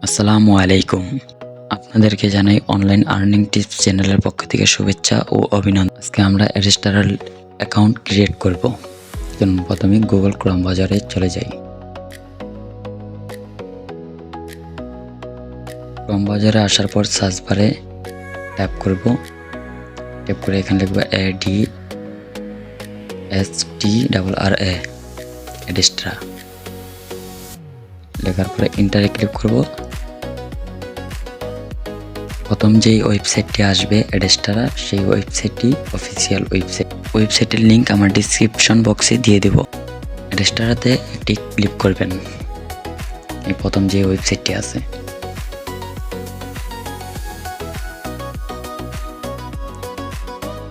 আসসালামু আলাইকুম। আপনাদেরকে জানাই অনলাইন আর্নিং টিপস চ্যানেলের পক্ষ থেকে শুভেচ্ছা ও অভিনন্দন। আজকে আমরা রেজিস্টারাল অ্যাকাউন্ট ক্রিয়েট করব। চলুন প্রথমে গুগল ক্রোম বাজারে চলে যাই। ক্রোম বাজারে আসার পর সার্চ বারে ট্যাপ করব। ট্যাপ করে এখানে লিখব ADSTRRA রেজিস্ট্রা। লেখার পরে ইন্টারে ক্লিক করব। প্রথম যেই ওয়েবসাইটটি আসবে রেজিস্ট্রা, সেই ওয়েবসাইটটি অফিসিয়াল ওয়েবসাইট। ওয়েবসাইটের লিঙ্ক আমার ডিসক্রিপশন বক্সে দিয়ে দেব। রেজিস্ট্রাতে একটি ক্লিক করবেন। এই প্রথম যে ওয়েবসাইটটি আছে,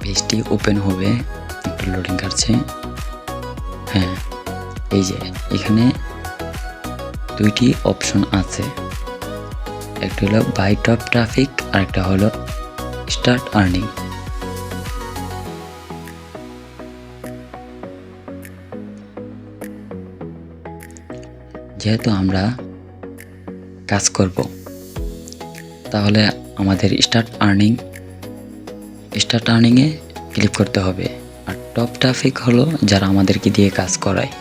পেজটি ওপেন হবে। একটু লোডিং কাটছে। হ্যাঁ, এই যে এখানে দুইটি অপশন আছে, একটা হলো বাই টপ ট্রাফিক আর একটা হলো স্টার্ট আর্নিং। যেহেতু আমরা কাজ করব, তাহলে আমাদের স্টার্ট আর্নিংয়ে ক্লিক করতে হবে। আর টপ ট্রাফিক হলো যারা আমাদেরকে দিয়ে কাজ করায়।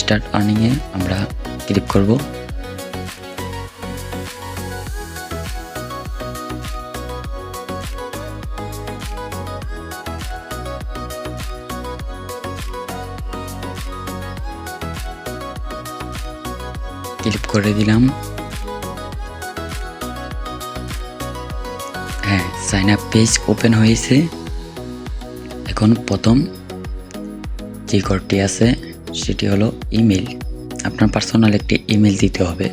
স্টার্ট আর্নিংয়ে আমরা ক্লিক করব। ক্লিক করে দিলাম। হ্যাঁ, সাইন আপ পেজ ওপেন হয়েছে। এখন প্রথম যে ঘরটি আছে সেটি হলো ইমেল। আপনার পার্সোনাল একটি ইমেল দিতে হবে।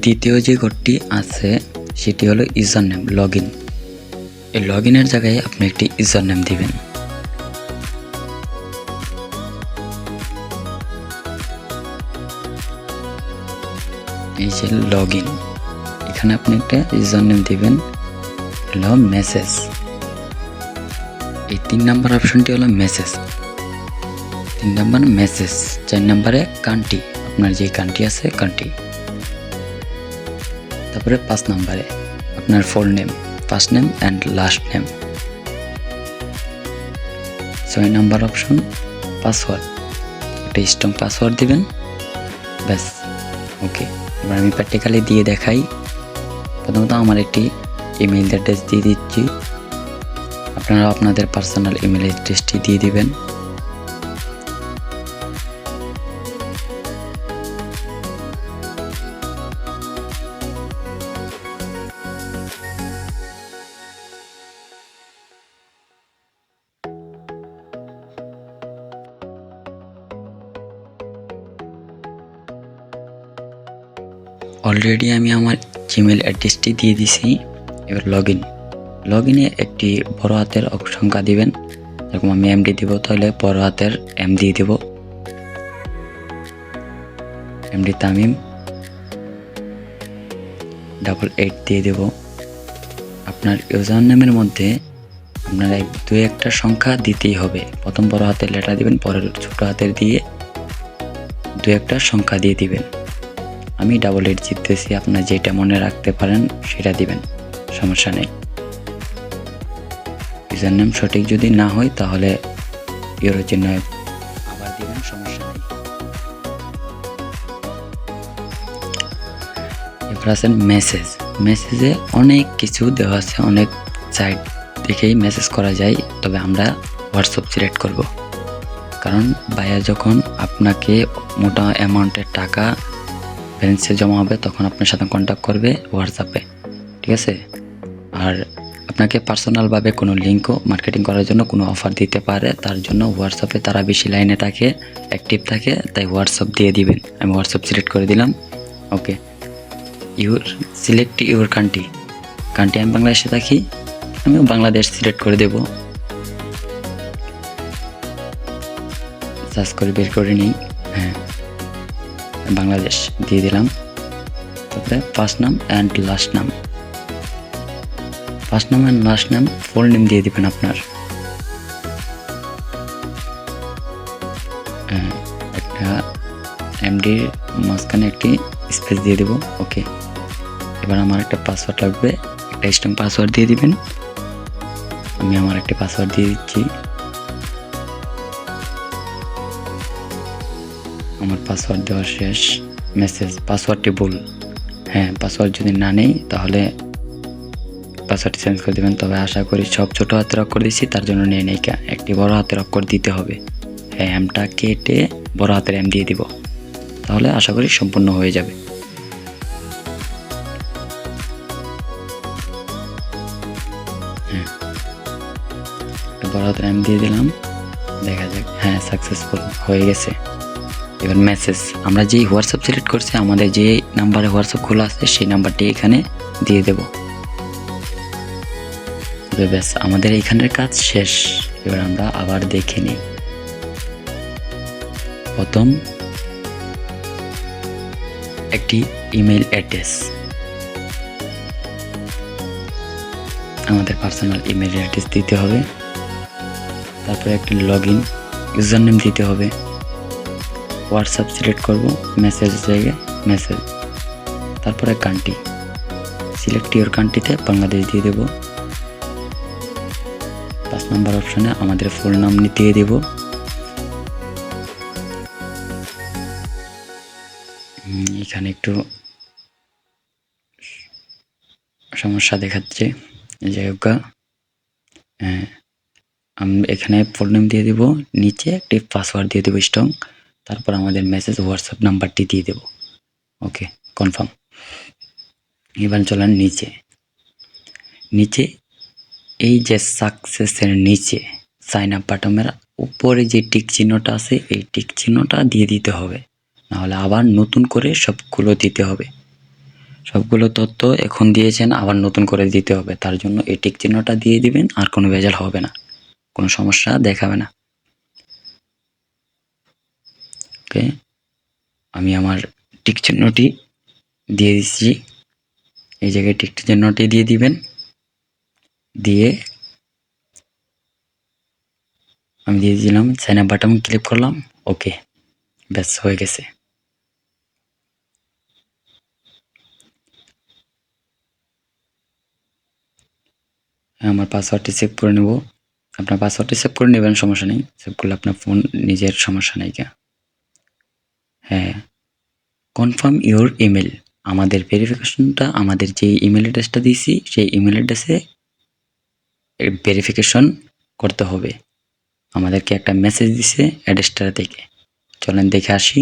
দ্বিতীয় যে ঘরটি আছে সেটি হলো ইউজার নেম, লগ ইন। এই লগ ইনের জায়গায় আপনি একটি ইউজার নেম দিবেন। এই যে লগ ইন, এখানে আপনি একটা ইউজার নেম দিবেন হলো মেসেজ। এই 3 নাম্বার অপশনটি হলো মেসেজ। 3 number message. 4 নাম্বারে কান্ট্রি, আপনার যে কান্ট্রি আছে কান্ট্রি। তারপরে 5 নাম্বারে আপনার full name, first name and last name. 6 number option password, একটা স্ট্রং পাসওয়ার্ড দিবেন। ব্যাস, ওকে। এবার আমি প্র্যাকটিক্যালি দিয়ে দেখাই। প্রথমত আমার একটি ইমেল অ্যাড্রেস দিয়ে দিচ্ছি। আপনারা আপনাদের পার্সোনাল ইমেল অ্যাড্রেসটি দিয়ে দিবেন। অলরেডি আমি আমার জিমেল অ্যাড্রেসটি দিয়ে দিছি। এবার লগ ইনে একটি বড় হাতের সংখ্যা দিবেন। যেরকম আমি এমডি দিব, তাহলে বড় হাতের এম দিয়ে দিব, এমডি তামিম। 88 দিয়ে দেব। আপনার ইউজার নেমের মধ্যে আপনার 2-1টা সংখ্যা দিতেই হবে। প্রথম বড় হাতের লেটার দিবেন, পরের ছোট হাতের দিয়ে 2-1টা সংখ্যা দিয়ে দিবেন। আমি 88 জিততেছি, আপনার যেটা মনে রাখতে পারেন সেটা দিবেন, সমস্যা নেই। ইউজার নেম সঠিক যদি না হয় তাহলে ইউরো চিহ্ন আবার দিবেন, সমস্যা নেই। এরপর আছেন মেসেজে অনেক কিছু দেওয়া আছে, অনেক সাইট দেখেই মেসেজ করা যায়। তবে আমরা হোয়াটসঅ্যাপ সিলেক্ট করব, কারণ ভাইয়া যখন আপনাকে মোটা অ্যামাউন্টের টাকা ব্যালেন্সে জমা হবে তখন আপনার সাথে কন্ট্যাক্ট করবে হোয়াটসঅ্যাপে, ঠিক আছে? আর আপনাকে পার্সোনালভাবে কোনো লিঙ্কও মার্কেটিং করার জন্য কোনো অফার দিতে পারে, তার জন্য হোয়াটসঅ্যাপে তারা বেশি লাইনে থাকে, অ্যাক্টিভ থাকে, তাই হোয়াটসঅ্যাপ দিয়ে দিবেন। আমি হোয়াটসঅ্যাপ সিলেক্ট করে দিলাম, ওকে। সিলেক্ট ইউর কান্ট্রি আমি বাংলাদেশে থাকি, আমি বাংলাদেশ সিলেক্ট করে দেব। সার্চ করে বের করে নিই। হ্যাঁ, বাংলাদেশ দিয়ে দিলাম। তারপরে ফার্স্ট নাম অ্যান্ড লাস্ট নাম, ফার্স্ট নাম অ্যান্ড লাস্ট নাম ফুল নেম দিয়ে দিবেন আপনার। একটা এমডির মাঝখানে একটি স্পেস দিয়ে দেব। ওকে, এবার আমার একটা পাসওয়ার্ড লাগবে, একটা স্ট্রং পাসওয়ার্ড দিয়ে দিবেন। আমি আমার একটা পাসওয়ার্ড দিয়ে দিচ্ছি। আমার পাসওয়ার্ড দেওয়া শেষ। মেসেজ, পাসওয়ার্ডটি ভুল। হ্যাঁ, পাসওয়ার্ড যদি না নেই তাহলে পাসওয়ার্ড চেঞ্জ করে দেবেন। তবে আশা করি সব ছোট হাতের অক্ষর দিচ্ছি, তার জন্য নিয়ে নেই। একটি বড় হাতের অক্ষর দিতে হবে। হ্যাঁ, এমটা কেটে বড় হাতের এম দিয়ে দিব, তাহলে আশা করি সম্পূর্ণ হয়ে যাবে। হ্যাঁ, বড় হাতের এম দিয়ে দিলাম, দেখা যাক। হ্যাঁ, সাকসেসফুল হয়ে গেছে। এবার মেসেজ, আমরা যেই হোয়াটসঅ্যাপ সিলেক্ট করছি, আমাদের যে নাম্বারে হোয়াটসঅ্যাপ খোলা আছে সেই নাম্বারটি এখানে দিয়ে দেব। ব্যাস, আমাদের এইখানের কাজ শেষ। এবার আমরা আবার দেখে নিই। প্রথম একটি ইমেল অ্যাড্রেস, আমাদের পার্সোনাল ইমেল অ্যাড্রেস দিতে হবে। তারপরে একটি লগ ইন ইউজার নেম দিতে হবে। হোয়াটসঅ্যাপ সিলেক্ট করব, মেসেজ জায়গায় মেসেজ। তারপরে কান্ট্রি, সিলেক্ট ইউর কান্ট্রিতে বাংলাদেশ দিয়ে দেব। 5 নম্বর অপশনে আমাদের ফুল নাম দিয়ে দেব। এখানে একটু সমস্যা দেখাচ্ছে, যাই হোক। আমি এখানে ফুল নেম দিয়ে দেব, নিচে একটি পাসওয়ার্ড দিয়ে দেবো স্ট্রং। তারপর আমাদের মেসেজ হোয়াটসঅ্যাপ নাম্বারটি দিয়ে দেব। ওকে, কনফার্ম। এবার চলেন নিচে। নিচে এই যে সাকসেসের নিচে সাইন আপ বাটনের উপরে যে টিক চিহ্নটা আছে, এই টিক চিহ্নটা দিয়ে দিতে হবে, নাহলে আবার নতুন করে সবগুলো দিতে হবে। সবগুলো তথ্য এখন দিয়েছেন, আবার নতুন করে দিতে হবে। তার জন্য এই টিক চিহ্নটা দিয়ে দিবেন, আর কোনো ভেজাল হবে না, কোনো সমস্যা দেখাবে না। ওকে, আমি আমার টিক চিহ্নটি দিয়ে দিচ্ছি। এই জায়গায় টিক চিহ্নটি দিয়ে দিবেন, দিয়ে আমি দিয়ে দিলাম। সাইন আপ বাটন ক্লিক করলাম। ওকে, ব্যাস হয়ে গেছে। আমার পাসওয়ার্ডটি সেভ করে নেব। আপনার পাসওয়ার্ডটি সেভ করে নেবেন, সমস্যা নেই। সেভ করলে আপনার ফোন নিজের, সমস্যা নেই। হ্যাঁ, কনফার্ম ইউর ইমেল, আমাদের ভেরিফিকেশনটা আমাদের যে ইমেল অ্যাড্রেসটা দিয়েছি সেই ইমেল অ্যাড্রেসে ভেরিফিকেশন করতে হবে। আমাদেরকে একটা মেসেজ দিছে অ্যাড্রেসটা থেকে। চলেন দেখে আসি।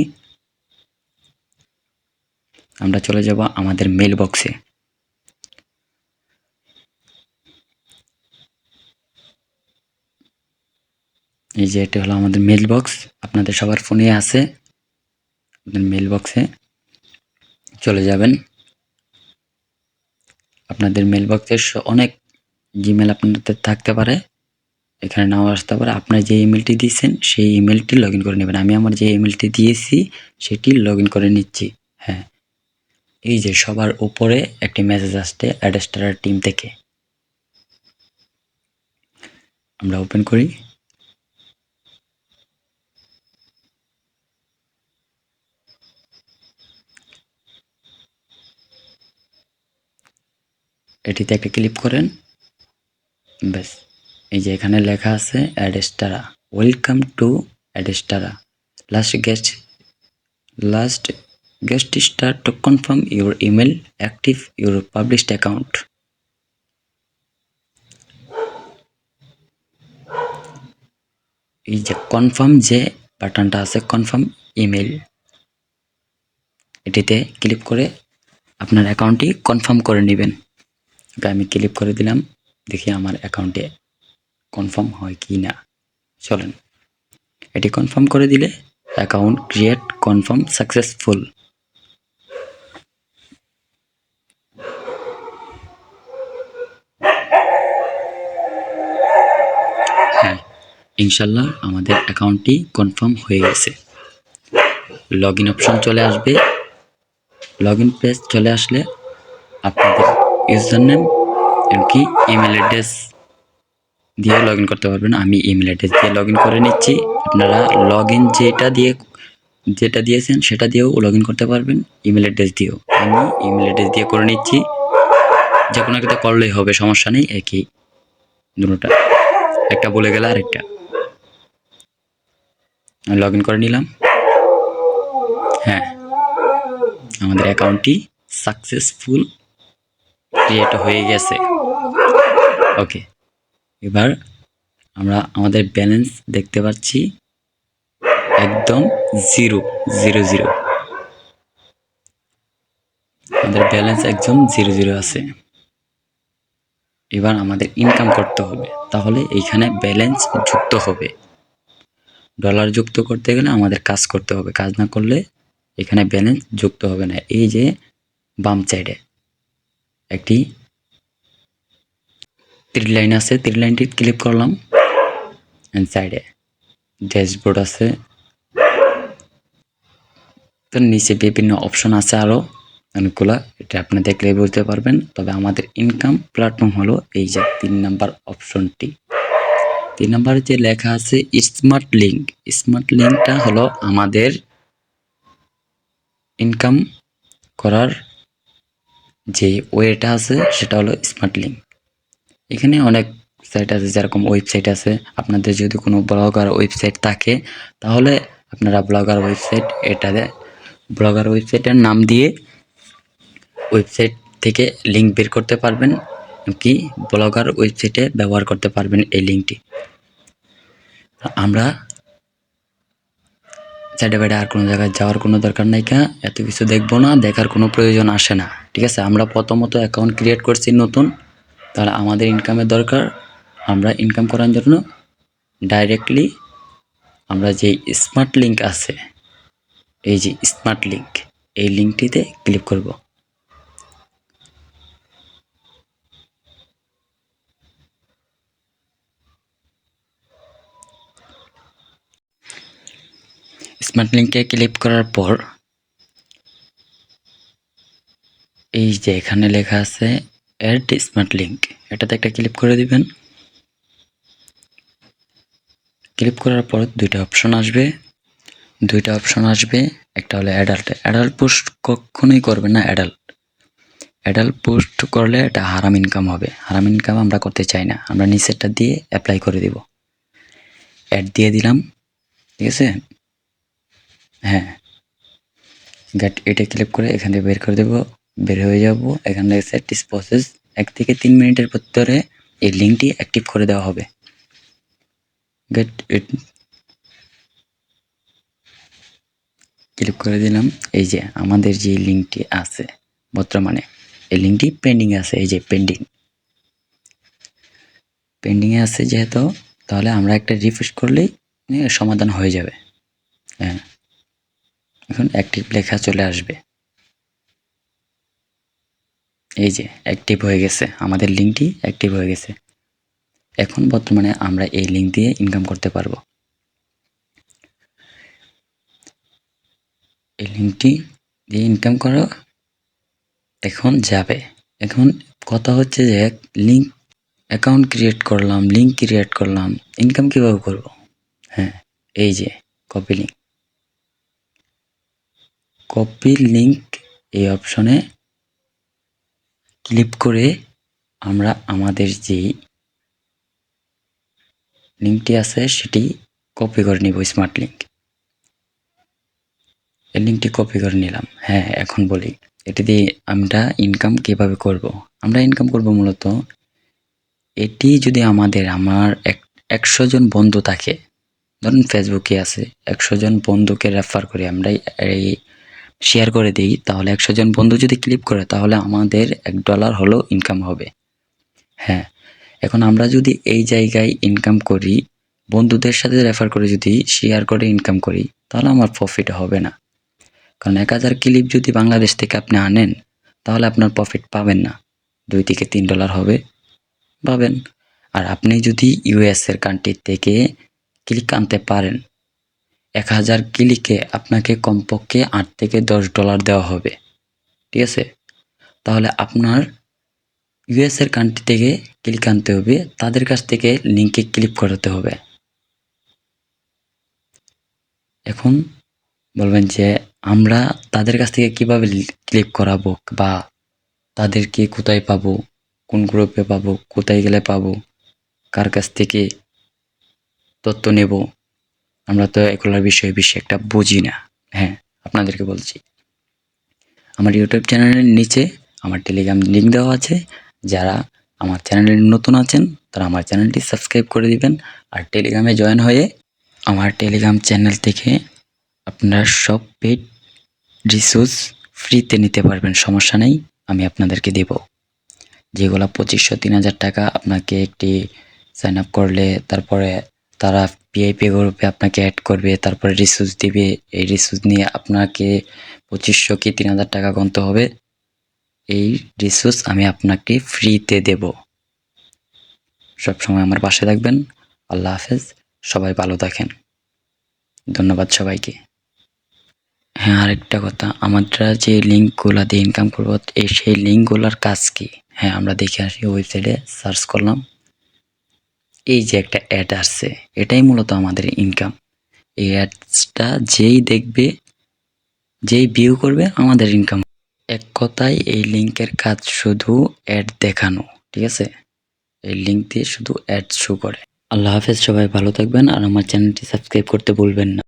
আমরা চলে যাব আমাদের মেল বক্সে। এই যে এটা হলো আমাদের মেল বক্স, আপনাদের সবার ফোনে আছে। আপনার মেল বক্সে চলে যাবেন। আপনাদের মেল বক্সে অনেক জিমেল আপনাদের থাকতে পারে, এখানে নাও আসতে পারে। আপনার যে ইমেলটি দিয়েছেন সেই ইমেলটি লগ ইন করে নেবেন। আমি আমার যে ইমেলটি দিয়েছি সেটি লগ ইন করে নিচ্ছি। হ্যাঁ, এই যে সবার উপরে একটি মেসেজ আসছে অ্যাডস্টার টিম থেকে। আমরা ওপেন করি। এটিতে একটা ক্লিক করেন, ব্যাস। এই যে এখানে লেখা আছে Adsterra, welcome to Adsterra, last guest star to confirm your email active your published account. এই যে কনফার্ম যে বাটনটা আছে, কনফার্ম ইমেল, এটিতে ক্লিক করে আপনার অ্যাকাউন্টটি কনফার্ম করে নেবেন। আমি ক্লিক করে দিলাম, দেখি আমার অ্যাকাউন্টে কনফার্ম হয় কি না। চলেন, এটি কনফার্ম করে দিলে অ্যাকাউন্ট ক্রিয়েট কনফার্ম সাকসেসফুল। হ্যাঁ, ইনশাল্লাহ আমাদের অ্যাকাউন্টটি কনফার্ম হয়ে গেছে। লগ ইন অপশন চলে আসবে। লগ ইন পেজ চলে আসলে আপনাদের ইউজার নেম এমনকি ইমেল অ্যাড্রেস দিয়ে লগ ইন করতে পারবেন। আমি ইমেল অ্যাড্রেস দিয়ে লগ ইন করে নিচ্ছি। আপনারা লগ ইন যেটা দিয়েছেন সেটা দিয়েও লগ ইন করতে পারবেন, ইমেল অ্যাড্রেস দিয়েও। আমি ইমেল অ্যাড্রেস দিয়ে করে নিচ্ছি। যে কোনো একটা করলেই হবে, সমস্যা নেই, একই দুটোটা। একটা বলে গেলে আরেকটা। লগ ইন করে নিলাম। হ্যাঁ, আমাদের অ্যাকাউন্টটি সাকসেসফুল ক্রিয়েট হয়ে গেছে। ওকে, এবার আমরা আমাদের ব্যালেন্স দেখতে পাচ্ছি একদম 0 0 0। আমাদের ব্যালেন্স একদম 0 0 আছে। এবার আমাদের ইনকাম করতে হবে, তাহলে এইখানে ব্যালেন্স যুক্ত হবে। ডলার যুক্ত করতে গেলে আমাদের কাজ করতে হবে, কাজ না করলে এখানে ব্যালেন্স যুক্ত হবে না। এই যে বাম সাইডে একটি তীর লাইন আছে, তীর লাইনটি ক্লিক করলাম। সাইডে ড্যাশবোর্ড আছে, তো নিচে বিভিন্ন অপশন আছে আরও অনেকগুলা, এটা আপনি দেখলে বুঝতে পারবেন। তবে আমাদের ইনকাম প্ল্যাটফর্ম হলো এই যে 3 নাম্বার অপশনটি। 3 নাম্বারে যে লেখা আছে স্মার্ট লিঙ্ক, স্মার্ট লিঙ্কটা হলো আমাদের ইনকাম করার যে ওয়েটা আছে সেটা হলো স্মার্ট লিঙ্ক। এখানে অনেক সাইট আছে, যেরকম ওয়েবসাইট আছে। আপনাদের যদি কোনো ব্লগার ওয়েবসাইট থাকে তাহলে আপনারা ব্লগার ওয়েবসাইটের নাম দিয়ে ওয়েবসাইট থেকে লিঙ্ক বের করতে পারবেন, কি ব্লগার ওয়েবসাইটে ব্যবহার করতে পারবেন এই লিঙ্কটি। আমরা সাইডে বাইডে আর কোনো জায়গায় যাওয়ার কোনো দরকার নাই, এত কিছু দেখবো না, দেখার কোনো প্রয়োজন আসে না। ঠিক আছে, আমরা প্রথমত অ্যাকাউন্ট ক্রিয়েট করছি নতুন, তাহলে আমাদের ইনকামের দরকার। আমরা ইনকাম করার জন্য ডাইরেক্টলি আমরা যে স্মার্ট লিঙ্ক আছে, এই যে স্মার্ট লিঙ্ক, এই লিঙ্কটিতে ক্লিক করব। স্মার্ট লিঙ্কে ক্লিক করার পর এই যে এখানে লেখা আছে অ্যাড স্মার্ট লিঙ্ক, এটাতে একটা ক্লিক করে দিবেন। ক্লিক করার পর দুইটা অপশন আসবে। একটা হলো অ্যাডাল্ট পোস্ট কখনোই করবেন না। অ্যাডাল্ট পোস্ট করলে এটা হারাম ইনকাম হবে। হারাম ইনকাম আমরা করতে চাই না, আমরা নিচেরটা দিয়ে অ্যাপ্লাই করে দিব। অ্যাড দিয়ে দিলাম, ঠিক আছে। হ্যাঁ, এটা ক্লিক করে এখান থেকে বের করে দেবো, বের হয়ে যাব। এখানে সেট ইস প্রসেস 1 থেকে 3 মিনিটের ভিতরে এই লিঙ্কটি অ্যাক্টিভ করে দেওয়া হবে। ক্লিক করে দিলাম। এই যে আমাদের যে লিঙ্কটি আছে বর্তমানে, এই লিঙ্কটি পেন্ডিংয়ে আছে। এই যে পেন্ডিংয়ে আছে যেহেতু, তাহলে আমরা একটা রিফ্রেশ করলেই সমাধান হয়ে যাবে। হ্যাঁ, এখন অ্যাক্টিভ লেখা চলে আসবে। এই যে অ্যাক্টিভ হয়ে গেছে, আমাদের লিঙ্কটি অ্যাক্টিভ হয়ে গেছে। এখন বর্তমানে আমরা এই লিঙ্ক দিয়ে ইনকাম করতে পারবো। এই লিঙ্কটি দিয়ে ইনকাম করা এখন যাবে। এখন কথা হচ্ছে যে লিঙ্ক অ্যাকাউন্ট ক্রিয়েট করলাম, লিঙ্ক ক্রিয়েট করলাম, ইনকাম কীভাবে করব? হ্যাঁ, এই যে কপি লিঙ্ক এই অপশনে ক্লিক করে আমরা আমাদের যেই লিঙ্কটি আছে সেটি কপি করে নিব। স্মার্ট লিঙ্ক, এই লিঙ্কটি কপি করে নিলাম। হ্যাঁ, এখন বলি এটি দিয়ে আমরা ইনকাম কিভাবে করব। আমরা ইনকাম করব মূলত, এটি যদি আমার 100 জন বন্ধু থাকে, ধরুন ফেসবুকে আছে, 100 জন বন্ধুকে রেফার করে আমরা এই শেয়ার করে দিই, তাহলে 100 জন বন্ধু যদি ক্লিক করে তাহলে আমাদের $1 হলো ইনকাম হবে। হ্যাঁ, এখন আমরা যদি এই জায়গায় ইনকাম করি, বন্ধুদের সাথে রেফার করে যদি শেয়ার করে ইনকাম করি, তাহলে আমার প্রফিট হবে না। কারণ 1000 ক্লিপ যদি বাংলাদেশ থেকে আপনি আনেন তাহলে আপনার প্রফিট পাবেন না, $2 থেকে $3 হবে পাবেন। আর আপনি যদি ইউএস এর কান্ট্রি থেকে ক্লিক আনতে পারেন, 1000 ক্লিকে আপনাকে কমপক্ষে $8 থেকে $10 দেওয়া হবে, ঠিক আছে? তাহলে আপনার ইউএস এর কান্ট্রি থেকে ক্লিক আনতে হবে, তাদের কাছ থেকে লিঙ্কে ক্লিক করাতে হবে। এখন বলবেন যে আমরা তাদের কাছ থেকে কিভাবে ক্লিক করাবো, বা তাদেরকে কোথায় পাবো, কোন গ্রুপে পাবো, কোথায় গেলে পাবো, কার কাছ থেকে তথ্য নেব? আমরা তো এগুলোর বিষয়ে বেশি একটা বুঝি না। হ্যাঁ, আপনাদেরকে বলছি, আমার ইউটিউব চ্যানেলের নিচে আমার টেলিগ্রাম লিঙ্ক দেওয়া আছে। যারা আমার চ্যানেলে নতুন আছেন তারা আমার চ্যানেলটি সাবস্ক্রাইব করে দিবেন, আর টেলিগ্রামে জয়েন হয়ে আমার টেলিগ্রাম চ্যানেল থেকে আপনারা সব পেড রিসোর্স ফ্রিতে নিতে পারবেন, সমস্যা নেই, আমি আপনাদেরকে দেব। যেগুলো 2500-3000 টাকা আপনাকে একটি সাইন আপ করলে, তারপরে তারা ভিআইপি গ্রুপে আপনাকে অ্যাড করবে, তারপরে রিসোর্স দিবে। এই রিসোর্স নিয়ে আপনাকে 2500 কি 3000 টাকা গুনতে হবে। এই রিসোর্স আমি আপনাকে ফ্রিতে দেব। সবসময় আমার পাশে থাকবেন। আল্লাহ হাফেজ, সবাই ভালো থাকেন। ধন্যবাদ সবাইকে। হ্যাঁ, আরেকটা কথা, আমরা যে লিঙ্কগুলা দিয়ে ইনকাম করবো, সেই লিঙ্কগুলার কাজ কি? হ্যাঁ, আমরা দেখে আসি, ওয়েবসাইটে সার্চ করলাম, এই যে একটা অ্যাড আসছে, এটাই মূলত আমাদের ইনকাম। এই অ্যাডসটা যেই দেখবে, যেই ভিউ করবে, আমাদের ইনকাম। এক কথায় এই লিঙ্কের কাজ শুধু অ্যাড দেখানো, ঠিক আছে? এই লিঙ্ক দিয়ে শুধু অ্যাড শো করে। আল্লাহ হাফেজ, সবাই ভালো থাকবেন, আর আমার চ্যানেলটি সাবস্ক্রাইব করতে ভুলবেন না।